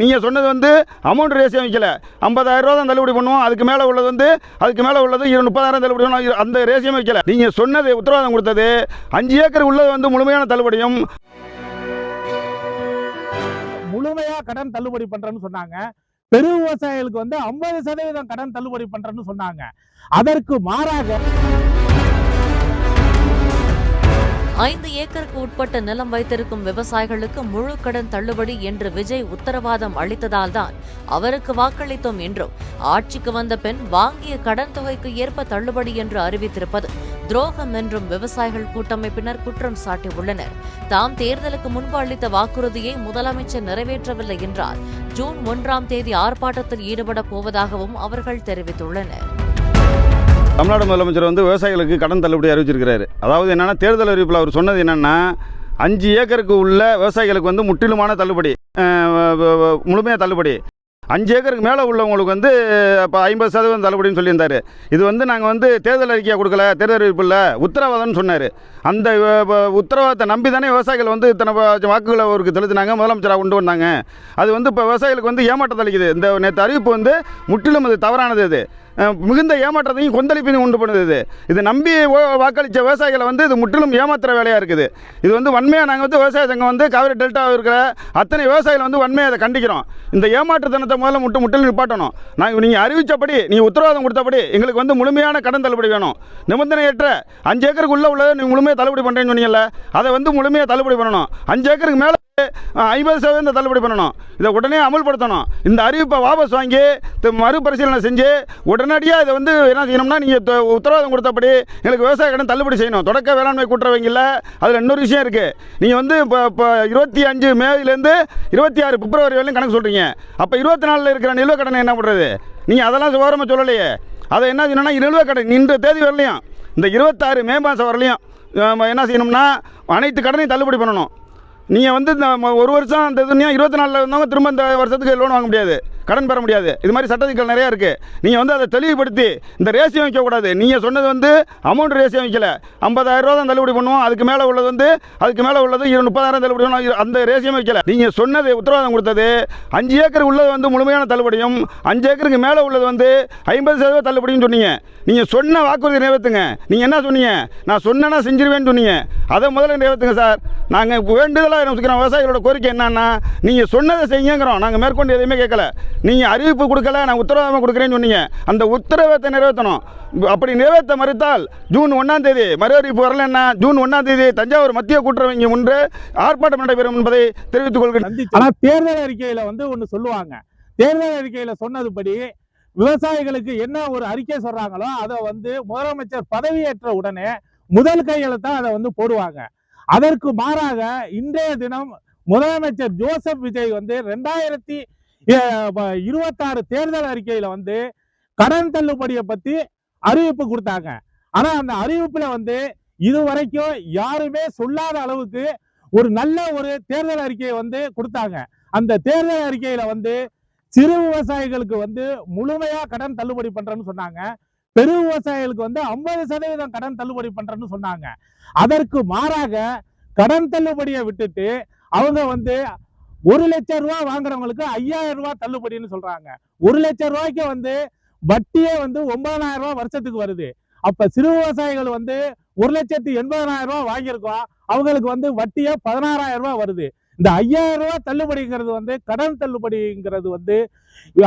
நீங்கள் சொன்னது வந்து அமௌண்ட் ரேஷியோ வைக்கல, 50,000 ரூபா தான் தள்ளுபடி பண்ணுவோம், அதுக்கு மேலே உள்ளது வந்து 30,000 தள்ளுபடி பண்ணுவோம், அந்த ரேஷியோ வைக்கல. நீங்கள் சொன்னது உத்தரவாதம் கொடுத்தது 5 ஏக்கர் உள்ளது வந்து முழுமையான தள்ளுபடியும் முழுமையாக கடன் தள்ளுபடி பண்ணுறேன்னு சொன்னாங்க. பெரு விவசாயிகளுக்கு வந்து 50% கடன் தள்ளுபடி பண்ணுறேன்னு சொன்னாங்க. அதற்கு மாறாக 5 ஏக்கருக்கு உட்பட்ட நிலம் வைத்திருக்கும் விவசாயிகளுக்கு முழு கடன் தள்ளுபடி என்று விஜய் உத்தரவாதம் அளித்ததால் தான் அவருக்கு வாக்களித்தோம் என்றும், ஆட்சிக்கு வந்த பின் வாங்கிய கடன் தொகைக்கு ஏற்ப தள்ளுபடி என்று அறிவித்திருப்பது துரோகம் என்றும் விவசாயிகள் கூட்டமைப்பினர் குற்றம் சாட்டியுள்ளனர். தாம் தேர்தலுக்கு முன்பு அளித்த வாக்குறுதியை முதலமைச்சர் நிறைவேற்றவில்லை என்றால் ஜூன் 1ஆம் தேதி ஆர்ப்பாட்டத்தில் ஈடுபடப் போவதாகவும் அவர்கள் தெரிவித்துள்ளனர். தமிழ்நாடு முதலமைச்சர் வந்து விவசாயிகளுக்கு கடன் தள்ளுபடி அறிவிச்சிருக்கிறாரு. அதாவது என்னென்னா, தேர்தல் அறிவிப்பில் அவர் சொன்னது என்னென்னா, 5 ஏக்கருக்கு உள்ள விவசாயிகளுக்கு வந்து முற்றிலுமான தள்ளுபடி, முழுமையாக தள்ளுபடி. 5 ஏக்கருக்கு மேலே உள்ளவங்களுக்கு வந்து இப்போ 50% தள்ளுபடின்னு சொல்லியிருந்தார். இது வந்து நாங்கள் வந்து தேர்தல் அறிக்கையாக கொடுக்கல, தேர்தல் அறிவிப்பில் உத்தரவாதம்னு சொன்னார். அந்த உத்தரவாதத்தை நம்பி தானே விவசாயிகள் வந்து இத்தனை வாக்குகளை அவருக்கு செலுத்தினாங்க, முதலமைச்சராக கொண்டு வந்தாங்க. அது வந்து இப்போ விவசாயிகளுக்கு வந்து ஏமாற்றத்தை அளிக்குது. இந்த நேற்று அறிவிப்பு வந்து முற்றிலும் அது தவறானது. அது மிகுந்த ஏமாற்றத்தையும் கொந்தளிப்பையும் உண்டு பண்ணுது. இது நம்பி வாக்களித்த விவசாயிகளை வந்து இது முற்றிலும் ஏமாத்துற வேலையாக இருக்குது. இது வந்து வன்மையாக நாங்கள் வந்து விவசாய சங்கம் வந்து காவிரி டெல்டாவில் இருக்கிற அத்தனை விவசாயிகள் வந்து வன்மையாக அதை கண்டிக்கிறோம். இந்த ஏமாற்றுத்தனத்தை முதல்ல முற்றிலும் நிப்பாட்டணும். நாங்கள் நீங்கள் அறிவித்தபடி, நீங்கள் உத்தரவாதம் கொடுத்தபடி எங்களுக்கு வந்து முழுமையான கடன் தள்ளுபடி வேணும். நிபந்தனையற்ற 5 ஏக்கருக்கு உள்ளே உள்ளதை நீங்கள் முழுமையாக தள்ளுபடி பண்ணுறேன்னு சொன்னீங்கல்ல, அதை வந்து முழுமையாக தள்ளுபடி பண்ணணும். 5 ஏக்கருக்கு மேலே 50% தள்ளுபடி பண்ணணும். இதை உடனே அமல்படுத்தணும். இந்த அறிவிப்பை வாபஸ் வாங்கி மறுபரிசீலனை செஞ்சு உடனடியாக இதை வந்து என்ன செய்யணும்னா, நீங்கள் உத்தரவாதம் கொடுத்தபடி எங்களுக்கு விவசாய கடன் தள்ளுபடி செய்யணும். தொடக்க வேளாண்மை கூட்டுறவங்கல்ல, அதில் இன்னொரு விஷயம் இருக்குது. நீங்கள் வந்து இப்போ 25 மேலேருந்து 26 பிப்ரவரி வரையிலும் கணக்கு சொல்கிறீங்க. அப்போ 24 இருக்கிற நிலுவை கடனை என்ன பண்ணுறது? நீங்கள் அதெல்லாம் விவரமாக சொல்லலையே. அதை என்ன செய்யணும்னா, நிலுவை கடன் இன்று தேதி வரலையும், இந்த 26 மே மாதம் வரலையும் என்ன செய்யணும்னா, அனைத்து கடனையும் தள்ளுபடி பண்ணணும். நீங்கள் வந்து இந்த ஒரு வருஷம் அந்த இதுனா 24 இருந்தவங்க திரும்ப இந்த வருஷத்துக்கு லோன் வாங்க முடியாது, கடன் பெற முடியாது. இது மாதிரி சட்டத்திட்டம் நிறையா இருக்குது. நீங்கள் வந்து அதை தெளிவுபடுத்தி இந்த ரேஷியோ வைக்கக்கூடாது. நீங்கள் சொன்னது வந்து அமௌண்ட் ரேஷியோ வைக்கல, 50,000 ரூபா தான் தள்ளுபடி பண்ணுவோம், அதுக்கு மேலே உள்ளது வந்து 30,000 தள்ளுபடி பண்ணுவோம், அந்த ரேஷியோ வைக்கல. நீங்கள் சொன்னது உத்தரவாதம் கொடுத்தது 5 ஏக்கர் உள்ளது வந்து முழுமையான தள்ளுபடியும், 5 ஏக்கருக்கு மேலே உள்ளது வந்து 50% தள்ளுபடியும் சொன்னீங்க. நீங்கள் சொன்ன வாக்குறுதி நிறைவேற்றுங்க. நீங்கள் என்ன சொன்னீங்க? நான் சொன்னேன்னா செஞ்சிருவேன்னு சொன்னீங்க. அதை முதல்ல நிறைவேற்றுங்க சார். நாங்கள் வேண்டுதலாக வச்சுக்கிறோம். விவசாயிகளோட கோரிக்கை என்னன்னா, நீங்கள் சொன்னதை செய்யுங்கிறோம். நாங்கள் மேற்கொண்டு எதுவுமே கேட்கல. நீங்கள் அறிவிப்பு கொடுக்கல, நான் உத்தரவாதம் கொடுக்குறேன்னு சொன்னீங்க. அந்த உத்தரவாதத்தை நிறைவேற்றணும். அப்படி நிறைவேற்ற மறுத்தால் ஜூன் 1ஆம் தேதி மறு அறிவிப்பு வரலன்னா ஜூன் 1ஆம் தேதி தஞ்சாவூர் மத்திய கூட்டுறவங்க முன்பு ஆர்ப்பாட்டம் நடைபெறும் என்பதை தெரிவித்துக் கொள்கிறேன். ஆனால் தேர்தல் அறிக்கையில் வந்து ஒன்று சொல்லுவாங்க. தேர்தல் அறிக்கையில் சொன்னதுபடி விவசாயிகளுக்கு என்ன ஒரு அறிக்கை சொல்றாங்களோ அதை வந்து முதலமைச்சர் பதவியேற்ற உடனே முதல் கையெழுத்தான் அதை வந்து போடுவாங்க. அதற்கு மாறாக இன்றைய தினம் முதலமைச்சர் ஜோசப் விஜய் வந்து 2026 தேர்தல் அறிக்கையில வந்து கடன் தள்ளுபடியை பத்தி அறிவிப்பு கொடுத்தாங்க. ஆனா அந்த அறிவிப்புல வந்து இதுவரைக்கும் யாருமே சொல்லாத அளவுக்கு ஒரு நல்ல ஒரு தேர்தல் அறிக்கையை வந்து கொடுத்தாங்க. அந்த தேர்தல் அறிக்கையில வந்து சிறு விவசாயிகளுக்கு வந்து முழுமையா கடன் தள்ளுபடி பண்றேன்னு சொன்னாங்க. பெரு விவசாயிகளுக்கு வந்து 50% கடன் தள்ளுபடி பண்றேன்னு சொன்னாங்க. அதற்கு மாறாக கடன் தள்ளுபடியை விட்டுட்டு அவங்க வந்து 1 லட்சம் ரூபாய் வாங்குறவங்களுக்கு 5,000 ரூபாய் தள்ளுபடின்னு சொல்றாங்க. 1 லட்சம் ரூபாய்க்கு வந்து வட்டியே வந்து 9,000 ரூபாய் வருஷத்துக்கு வருது. அப்ப சிறு விவசாயிகள் வந்து 1,80,000 ரூபாய் வாங்கியிருக்கோம், அவங்களுக்கு வந்து வட்டியே 16,000 ரூபாய் வருது. இந்த 5,000 ரூபாய் தள்ளுபடிங்கிறது வந்து கடன் தள்ளுபடிங்கிறது வந்து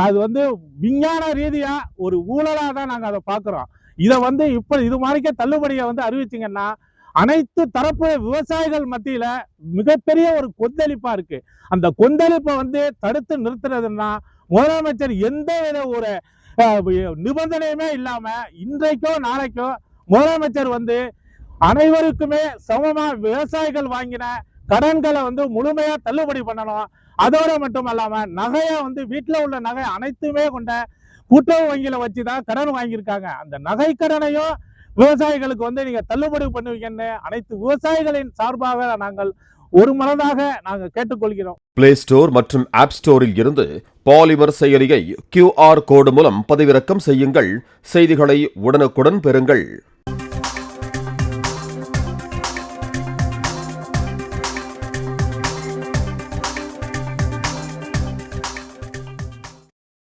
அது வந்து விஞ்ஞான ரீதியா ஒரு ஊழலா தான் நாங்க அதை பாக்குறோம். இதை வந்து இப்ப இது மாதிரிக்கே தள்ளுபடியை வந்து அறிவிச்சிங்கன்னா அனைத்து தரப்பு விவசாயிகள் மத்தியில மிகப்பெரிய ஒரு கொந்தளிப்பா இருக்கு. அந்த கொந்தளிப்பை வந்து தடுத்து நிறுத்துறதுன்னா முதலமைச்சர் எந்த வித ஒரு நிபந்தனையுமே இல்லாம இன்றைக்கோ நாளைக்கோ முதலமைச்சர் வந்து அனைவருக்குமே சமமா விவசாயிகள் வாங்கின கடன்களை வந்து முழுமையா தள்ளுபடி பண்ணணும். அதோட மட்டும் இல்லாம நகையை வந்து வீட்டுல உள்ள நகை அனைத்துமே கொண்ட கூட்டுறவு வங்கியில வச்சுதான் கடன் வாங்கியிருக்காங்க. அந்த நகை கடனையும் விவசாயிகளுக்கு வந்து நீங்க தள்ளுபடி பண்ணுவீங்கன்னு அனைத்து விவசாயிகளின் சார்பாக நாங்கள் ஒரு மனதாக நாங்கள் கேட்டுக்கொள்கிறோம். பிளே ஸ்டோர் மற்றும் ஆப் ஸ்டோரில் இருந்து பாலிமர் செயலியை QR கோடு மூலம் பதிவிறக்கம் செய்யுங்கள். செய்திகளை உடனுக்குடன் பெறுங்கள்.